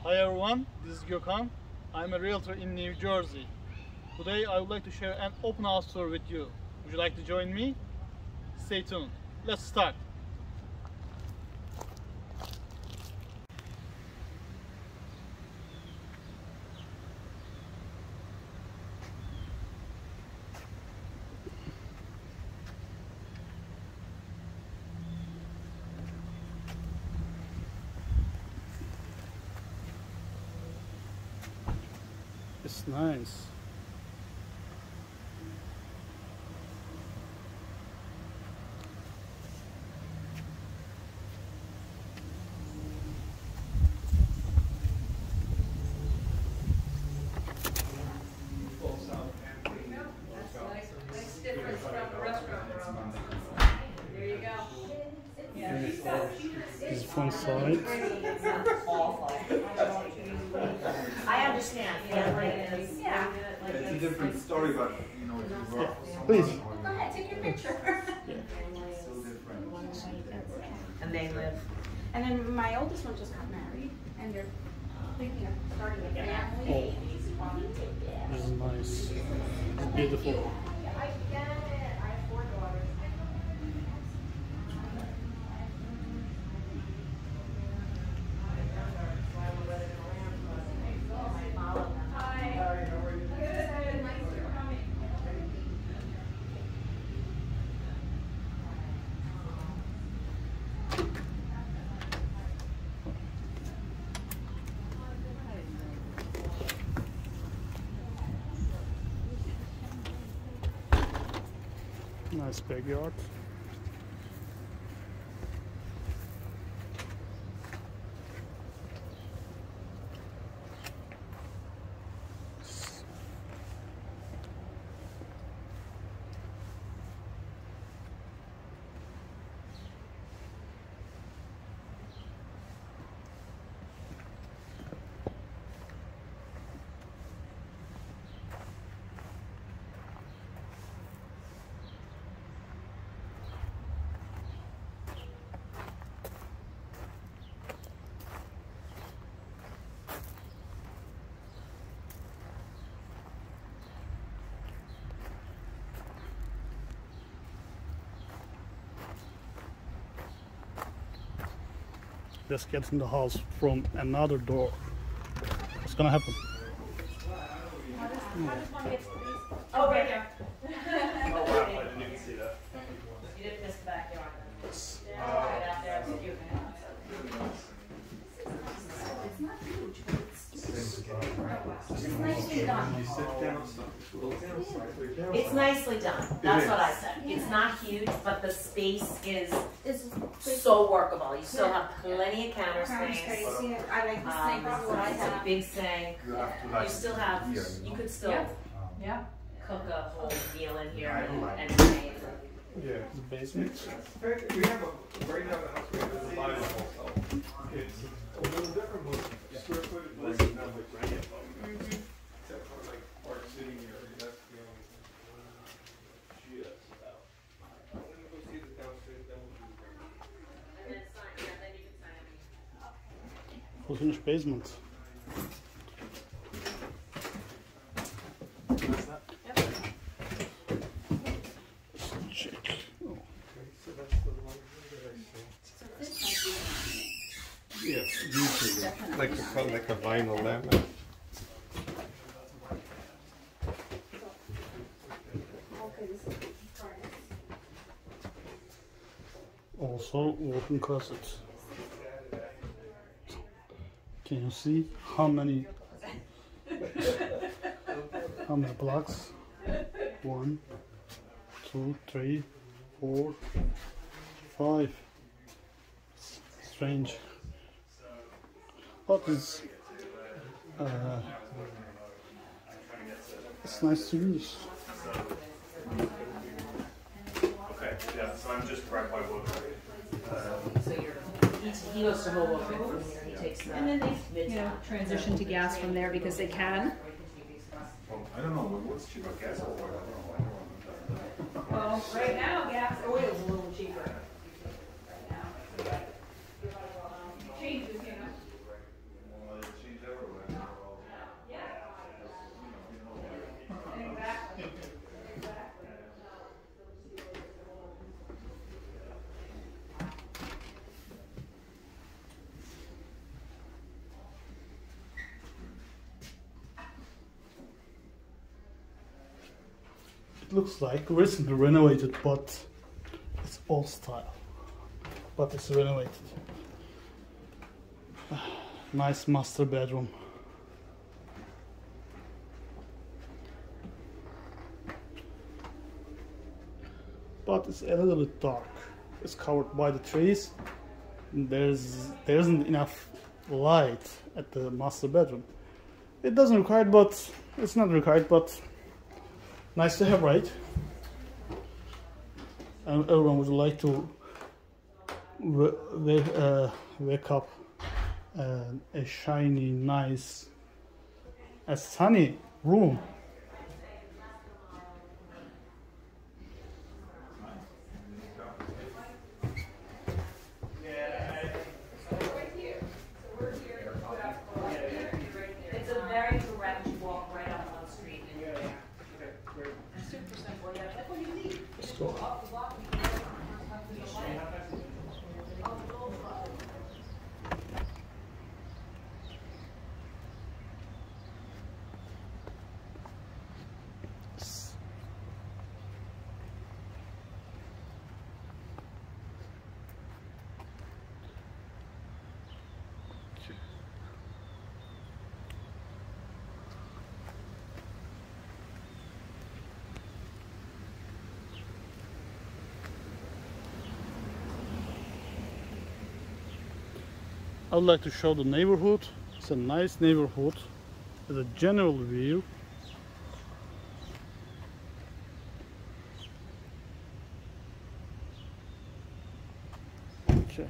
Hi everyone, this is Gokhan. I'm a realtor in New Jersey. Today I would like to share an open house tour with you. Would you like to join me? Stay tuned. Let's start. It's nice. Nice difference from the restaurant room. There you go. This is one side. I understand. Yeah. It's a different story, but you know, it's work. Please. Go ahead, take your picture. So different. And they live. And then my oldest one just got married, and they're thinking of starting a family. This is nice. It's beautiful. I get it. I have 4 daughters. Nice backyard. Let's get in the house from another door. What's gonna happen? Oh, right there. Oh wow, I didn't even see that. You didn't miss the backyard. Right out there, it's cute. It's not huge, but it's nicely done. You sit down, It's nicely done. That's what I said. It's not huge, but the space is It's so workable. You still have plenty of counter Crown space. space, yeah. I like the sink. I have a big sink. you have to You like still have, you could still Yeah. cook a whole meal in here and stay. Yeah. The basement. We have a, right now the house we have is divided also. It's a little different, but square footage is not like granite. Except for like Park City area, that's the only thing. Just about. I'm gonna go see the downstairs, then we'll do the And then sign, yeah, then you can sign me. Full finished basement. Check. Oh. So that's the one that I see. Yeah, usually, like a vinyl laminate. Also walk-in closet. Can you see how many blocks? 1, 2, 3, 4, 5. Strange. But it's nice to use. Okay, yeah, so I'm just right by Wood. So he goes to Hoboken from here. He takes the And then they, transition to gas from there because they can. Well, I don't know, what's cheaper, gas or oil? I don't know. Well, right now, gas oil is a little cheaper. Right now. Changes, looks like. Recently renovated, but it's old style. But it's renovated. Nice master bedroom. But it's a little bit dark. It's covered by the trees. There isn't enough light at the master bedroom. It doesn't require it, but it's not required, but nice to have, right? And everyone would like to wake up a shiny, nice, a sunny room. It's a very direct walk right up on the street. Super simple, yeah. That's what you need. Let's go. I would like to show the neighborhood. It's a nice neighborhood with a general view. Okay.